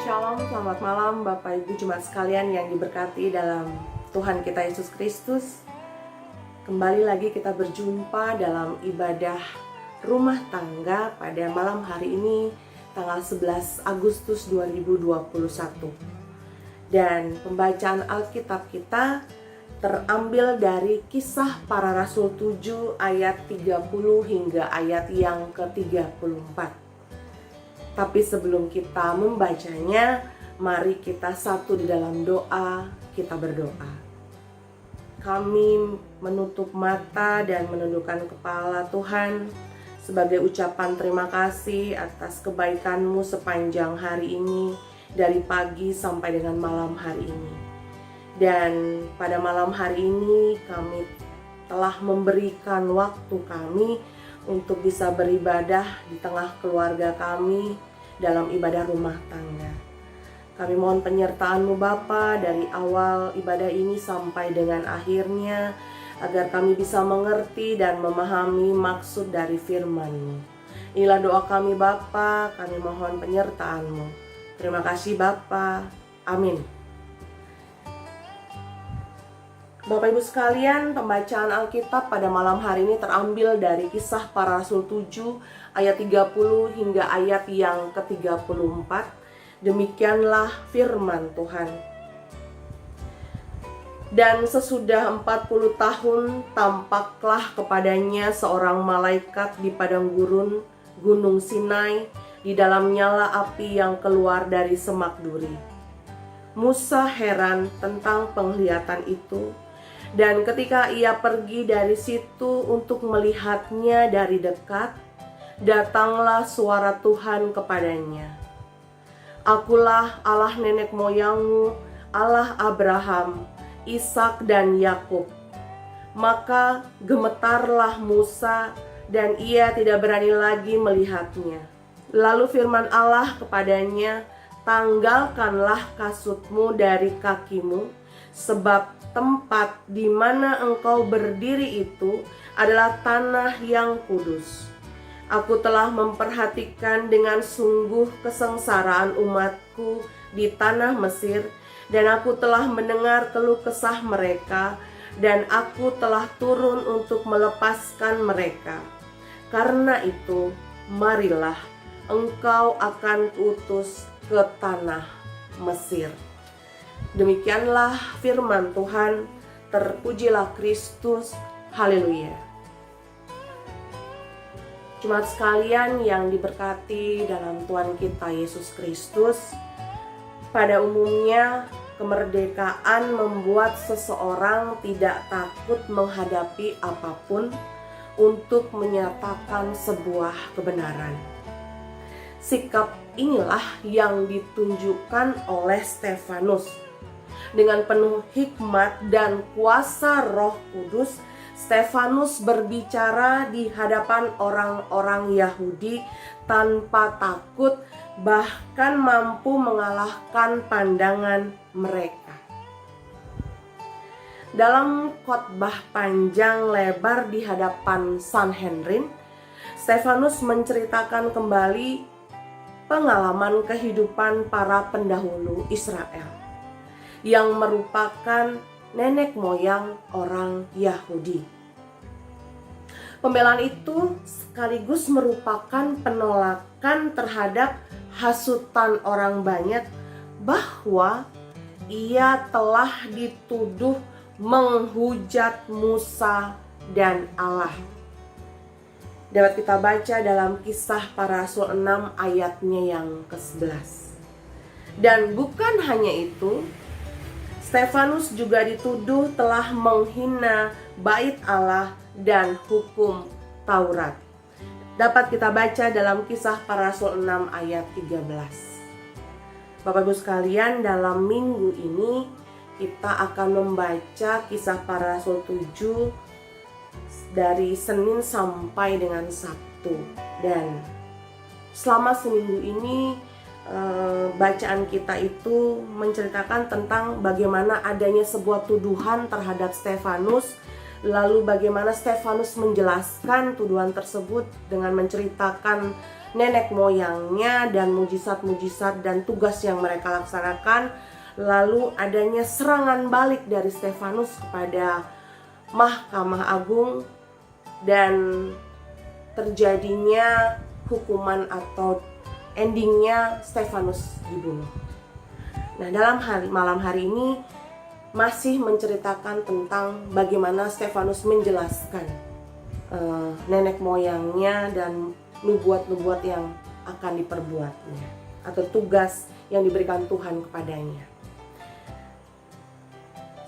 Shalom, selamat malam Bapak Ibu Jemaat sekalian yang diberkati dalam Tuhan kita Yesus Kristus. Kembali lagi kita berjumpa dalam ibadah rumah tangga pada malam hari ini, tanggal 11 Agustus 2021. Dan pembacaan Alkitab kita terambil dari Kisah Para Rasul 7 ayat 30 hingga ayat yang ke-34. Tapi sebelum kita membacanya, mari kita satu di dalam doa, kita berdoa. Kami menutup mata dan menundukkan kepala Tuhan sebagai ucapan terima kasih atas kebaikan-Mu sepanjang hari ini, dari pagi sampai dengan malam hari ini. Dan pada malam hari ini kami telah memberikan waktu kami untuk bisa beribadah di tengah keluarga kami dalam ibadah rumah tangga. Kami mohon penyertaan-Mu Bapa dari awal ibadah ini sampai dengan akhirnya, agar kami bisa mengerti dan memahami maksud dari firman-Mu. Inilah doa kami Bapa, kami mohon penyertaan-Mu. Terima kasih Bapa. Amin. Bapak Ibu sekalian, pembacaan Alkitab pada malam hari ini terambil dari Kisah Para Rasul 7 ayat 30 hingga ayat yang ke-34. Demikianlah firman Tuhan. Dan sesudah 40 tahun tampaklah kepadanya seorang malaikat di padang gurun Gunung Sinai, di dalam nyala api yang keluar dari semak duri. Musa heran tentang penglihatan itu. Dan ketika ia pergi dari situ untuk melihatnya dari dekat, datanglah suara Tuhan kepadanya. Akulah Allah nenek moyangmu, Allah Abraham, Ishak dan Yakub. Maka gemetarlah Musa dan ia tidak berani lagi melihatnya. Lalu firman Allah kepadanya, tanggalkanlah kasutmu dari kakimu, sebab tempat di mana engkau berdiri itu adalah tanah yang kudus. Aku telah memperhatikan dengan sungguh kesengsaraan umatku di tanah Mesir, dan aku telah mendengar keluh kesah mereka, dan aku telah turun untuk melepaskan mereka. Karena itu, marilah engkau akan kuutus ke tanah Mesir. Demikianlah firman Tuhan, terpujilah Kristus, haleluya. Jemaat sekalian yang diberkati dalam Tuhan kita Yesus Kristus, pada umumnya kemerdekaan membuat seseorang tidak takut menghadapi apapun untuk menyatakan sebuah kebenaran. Sikap inilah yang ditunjukkan oleh Stefanus. Dengan penuh hikmat dan kuasa Roh Kudus, Stefanus berbicara di hadapan orang-orang Yahudi tanpa takut, bahkan mampu mengalahkan pandangan mereka. Dalam khotbah panjang lebar di hadapan Sanhedrin, Stefanus menceritakan kembali pengalaman kehidupan para pendahulu Israel yang merupakan nenek moyang orang Yahudi. Pembelaan itu sekaligus merupakan penolakan terhadap hasutan orang banyak bahwa ia telah dituduh menghujat Musa dan Allah. Dapat kita baca dalam Kisah Para Rasul 6 ayatnya yang ke-11. Dan bukan hanya itu, Stefanus juga dituduh telah menghina bait Allah dan hukum Taurat. Dapat kita baca dalam Kisah Para Rasul 6 ayat 13. Bapak Ibu sekalian, dalam minggu ini kita akan membaca Kisah Para Rasul 7 dari Senin sampai dengan Sabtu. Dan selama seminggu ini bacaan kita itu menceritakan tentang bagaimana adanya sebuah tuduhan terhadap Stefanus, lalu bagaimana Stefanus menjelaskan tuduhan tersebut dengan menceritakan nenek moyangnya dan mujizat-mujizat dan tugas yang mereka laksanakan. Lalu adanya serangan balik dari Stefanus kepada Mahkamah Agung dan terjadinya hukuman atau endingnya Stefanus dibunuh. Nah, dalam malam hari ini masih menceritakan tentang bagaimana Stefanus menjelaskan nenek moyangnya dan nubuat-nubuat yang akan diperbuatnya atau tugas yang diberikan Tuhan kepadanya.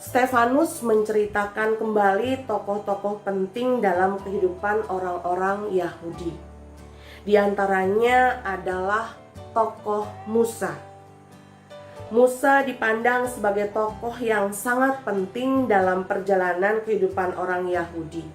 Stefanus menceritakan kembali tokoh-tokoh penting dalam kehidupan orang-orang Yahudi. Di antaranya adalah tokoh Musa. Musa dipandang sebagai tokoh yang sangat penting dalam perjalanan kehidupan orang Yahudi.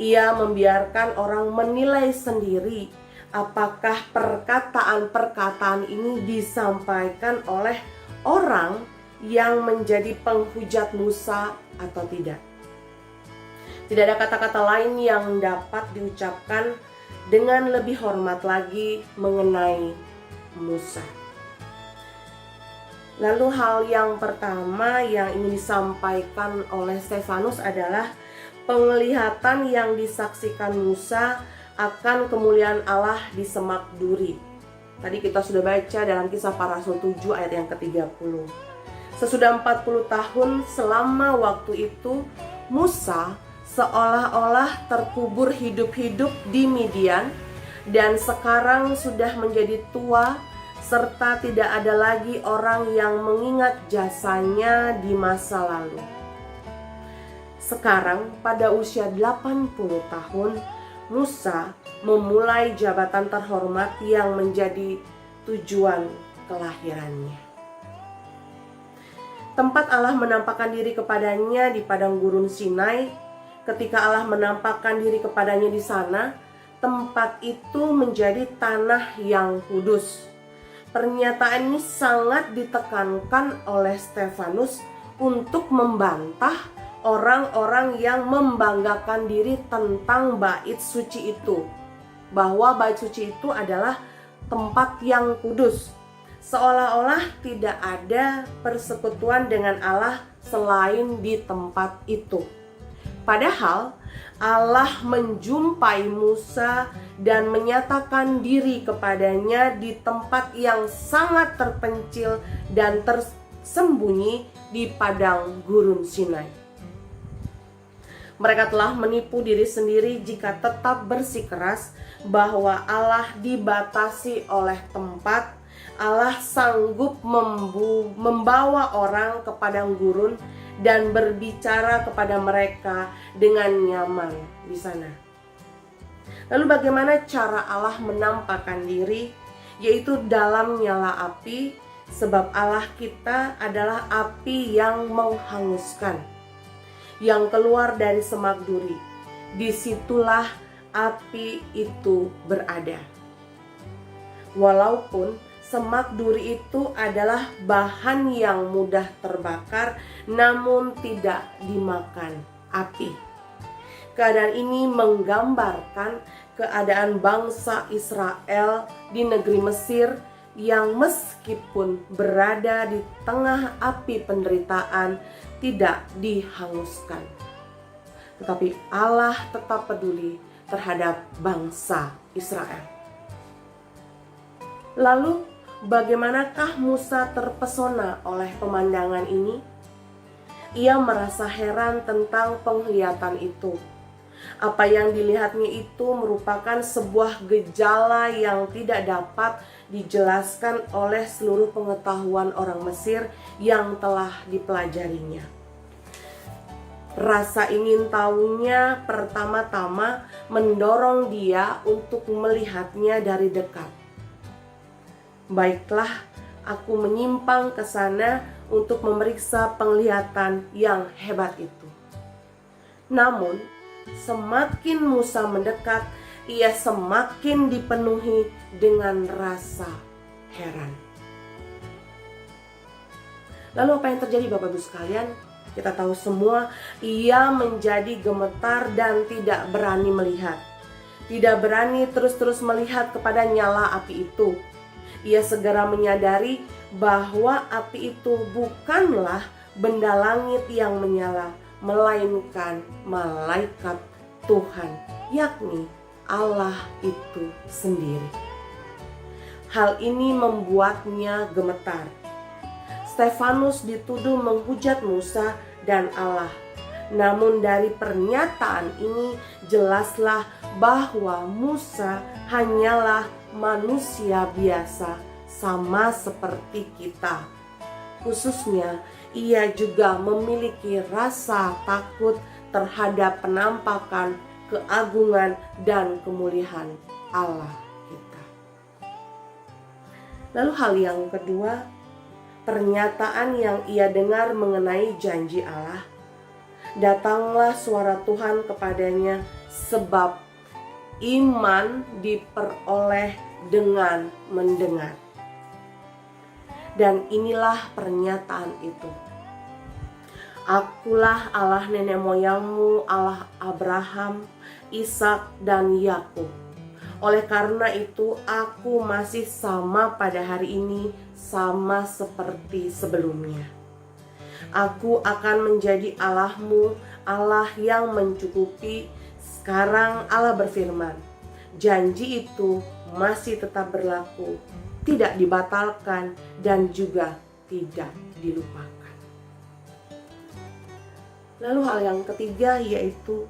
Ia membiarkan orang menilai sendiri apakah perkataan-perkataan ini disampaikan oleh orang yang menjadi penghujat Musa atau tidak. Tidak ada kata-kata lain yang dapat diucapkan dengan lebih hormat lagi mengenai Musa. Lalu hal yang pertama yang ingin disampaikan oleh Stefanus adalah penglihatan yang disaksikan Musa akan kemuliaan Allah di semak duri. Tadi kita sudah baca dalam Kisah Para Rasul 7 ayat yang ke-30. Sesudah 40 tahun selama waktu itu, Musa seolah-olah terkubur hidup-hidup di Midian dan sekarang sudah menjadi tua serta tidak ada lagi orang yang mengingat jasanya di masa lalu. Sekarang pada usia 80 tahun, Musa memulai jabatan terhormat yang menjadi tujuan kelahirannya. Tempat Allah menampakkan diri kepadanya di padang gurun Sinai. Ketika Allah menampakkan diri kepadanya di sana, tempat itu menjadi tanah yang kudus. Pernyataan ini sangat ditekankan oleh Stefanus untuk membantah orang-orang yang membanggakan diri tentang bait suci itu, bahwa bait suci itu adalah tempat yang kudus, seolah-olah tidak ada persekutuan dengan Allah selain di tempat itu. Padahal Allah menjumpai Musa dan menyatakan diri kepadanya di tempat yang sangat terpencil dan tersembunyi di padang gurun Sinai. Mereka telah menipu diri sendiri jika tetap bersikeras bahwa Allah dibatasi oleh tempat. Allah sanggup membawa orang ke padang gurun dan berbicara kepada mereka dengan nyaman di sana. Lalu bagaimana cara Allah menampakkan diri? Yaitu dalam nyala api, sebab Allah kita adalah api yang menghanguskan, yang keluar dari semak duri. Disitulah api itu berada. Walaupun semak duri itu adalah bahan yang mudah terbakar, namun tidak dimakan api. Keadaan ini menggambarkan keadaan bangsa Israel di negeri Mesir yang meskipun berada di tengah api penderitaan tidak dihanguskan. Tetapi Allah tetap peduli terhadap bangsa Israel. Lalu bagaimanakah Musa terpesona oleh pemandangan ini? Ia merasa heran tentang penglihatan itu. Apa yang dilihatnya itu merupakan sebuah gejala yang tidak dapat dijelaskan oleh seluruh pengetahuan orang Mesir yang telah dipelajarinya. Rasa ingin tahunya pertama-tama mendorong dia untuk melihatnya dari dekat. Baiklah, aku menyimpang ke sana untuk memeriksa penglihatan yang hebat itu. Namun, semakin Musa mendekat, ia semakin dipenuhi dengan rasa heran. Lalu apa yang terjadi Bapak Ibu sekalian? Kita tahu semua, ia menjadi gemetar dan tidak berani melihat. tidak berani terus-terus melihat kepada nyala api itu. Ia segera menyadari bahwa api itu bukanlah benda langit yang menyala, melainkan malaikat Tuhan, yakni Allah itu sendiri. Hal ini membuatnya gemetar. Stefanus dituduh menghujat Musa dan Allah. Namun dari pernyataan ini jelaslah bahwa Musa hanyalah manusia biasa, sama seperti kita. Khususnya, ia juga memiliki rasa takut terhadap penampakan, keagungan, dan kemuliaan Allah kita. Lalu hal yang kedua, pernyataan yang ia dengar mengenai janji Allah. Datanglah suara Tuhan kepadanya, sebab iman diperoleh dengan mendengar. Dan inilah pernyataan itu. Akulah Allah nenek moyangmu, Allah Abraham, Ishak, dan Yakub. Oleh karena itu aku masih sama pada hari ini, sama seperti sebelumnya. Aku akan menjadi Allahmu, Allah yang mencukupi. Sekarang Allah berfirman, janji itu masih tetap berlaku, tidak dibatalkan dan juga tidak dilupakan. Lalu hal yang ketiga yaitu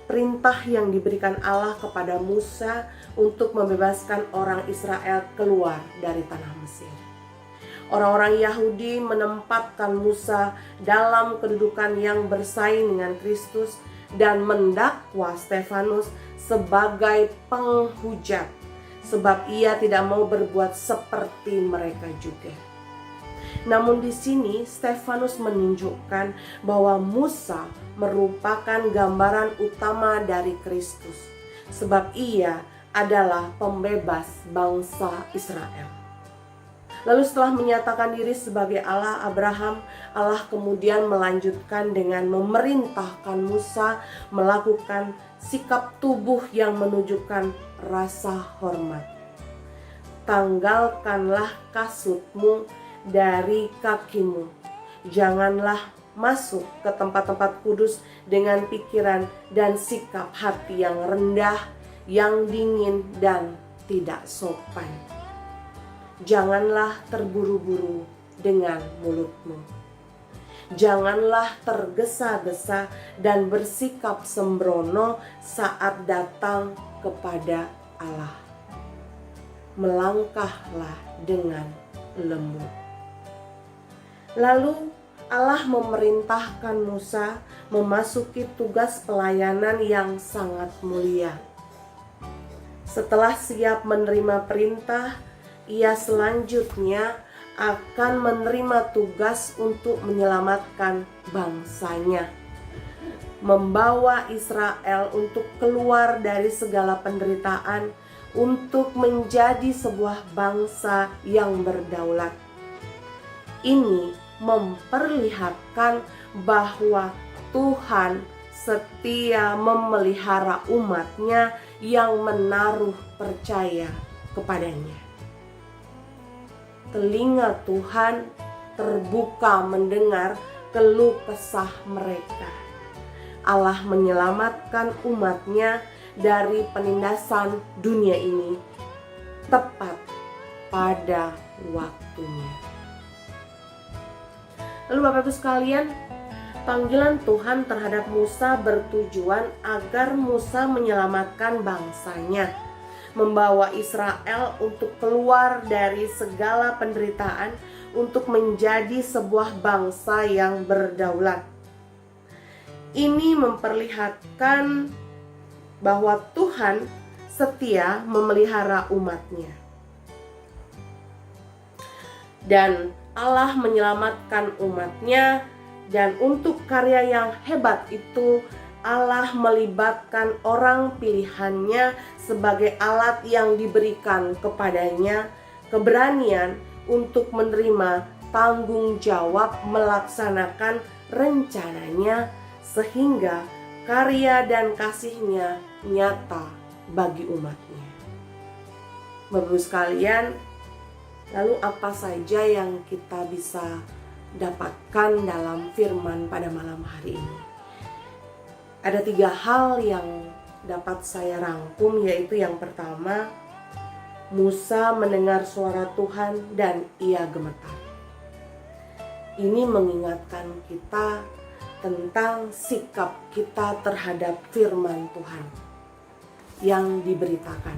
perintah yang diberikan Allah kepada Musa untuk membebaskan orang Israel keluar dari tanah Mesir. Orang-orang Yahudi menempatkan Musa dalam kedudukan yang bersaing dengan Kristus dan mendakwa Stefanus sebagai penghujat, sebab ia tidak mau berbuat seperti mereka juga. Namun di sini Stefanus menunjukkan bahwa Musa merupakan gambaran utama dari Kristus, sebab ia adalah pembebas bangsa Israel. Lalu setelah menyatakan diri sebagai Allah Abraham, Allah kemudian melanjutkan dengan memerintahkan Musa melakukan sikap tubuh yang menunjukkan rasa hormat. Tanggalkanlah kasutmu dari kakimu. Janganlah masuk ke tempat-tempat kudus dengan pikiran dan sikap hati yang rendah, yang dingin dan tidak sopan. Janganlah terburu-buru dengan mulutmu. Janganlah tergesa-gesa dan bersikap sembrono saat datang kepada Allah. Melangkahlah dengan lembut. Lalu Allah memerintahkan Musa memasuki tugas pelayanan yang sangat mulia. Setelah siap menerima perintah, ia selanjutnya akan menerima tugas untuk menyelamatkan bangsanya, membawa Israel untuk keluar dari segala penderitaan, untuk menjadi sebuah bangsa yang berdaulat. Ini memperlihatkan bahwa Tuhan setia memelihara umatnya yang menaruh percaya kepadanya. Telinga Tuhan terbuka mendengar keluh kesah mereka. Allah menyelamatkan umatnya dari penindasan dunia ini tepat pada waktunya. Lalu Bapak Ibu sekalian, panggilan Tuhan terhadap Musa bertujuan agar Musa menyelamatkan bangsanya, membawa Israel untuk keluar dari segala penderitaan, untuk menjadi sebuah bangsa yang berdaulat. Ini memperlihatkan bahwa Tuhan setia memelihara umatnya. Dan Allah menyelamatkan umatnya, dan untuk karya yang hebat itu Allah melibatkan orang pilihannya sebagai alat yang diberikan kepadanya keberanian untuk menerima tanggung jawab melaksanakan rencananya, sehingga karya dan kasihnya nyata bagi umatnya. Bapak Ibu sekalian, lalu apa saja yang kita bisa dapatkan dalam firman pada malam hari ini? Ada 3 hal yang dapat saya rangkum, yaitu yang pertama, Musa mendengar suara Tuhan dan ia gemetar. Ini mengingatkan kita tentang sikap kita terhadap firman Tuhan yang diberitakan.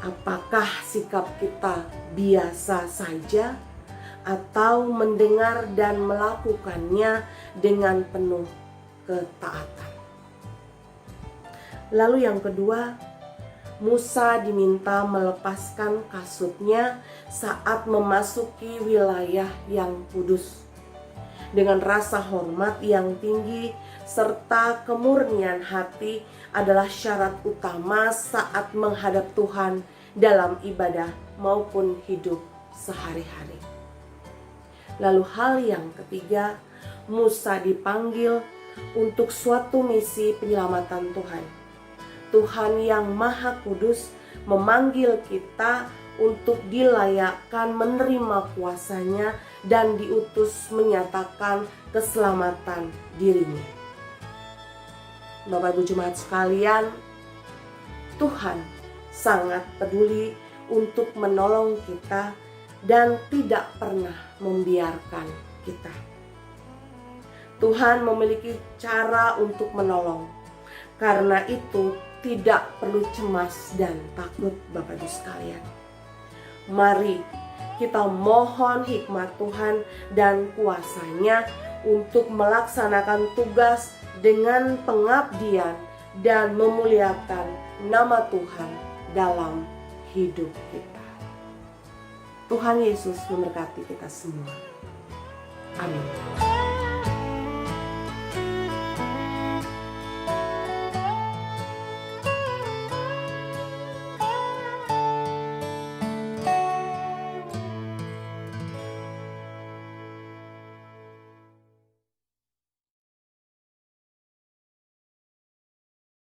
Apakah sikap kita biasa saja atau mendengar dan melakukannya dengan penuh ketaatan? Lalu yang kedua, Musa diminta melepaskan kasutnya saat memasuki wilayah yang kudus. Dengan rasa hormat yang tinggi serta kemurnian hati adalah syarat utama saat menghadap Tuhan dalam ibadah maupun hidup sehari-hari. Lalu hal yang ketiga, Musa dipanggil untuk suatu misi penyelamatan Tuhan. Tuhan yang Maha Kudus memanggil kita untuk dilayakkan menerima kuasanya dan diutus menyatakan keselamatan dirinya. Bapak Ibu Jemaat sekalian, Tuhan sangat peduli untuk menolong kita dan tidak pernah membiarkan kita. Tuhan memiliki cara untuk menolong. Karena itu tidak perlu cemas dan takut Bapak Ibu sekalian. Mari kita mohon hikmat Tuhan dan kuasa-Nya untuk melaksanakan tugas dengan pengabdian dan memuliakan nama Tuhan dalam hidup kita. Tuhan Yesus memberkati kita semua. Amin.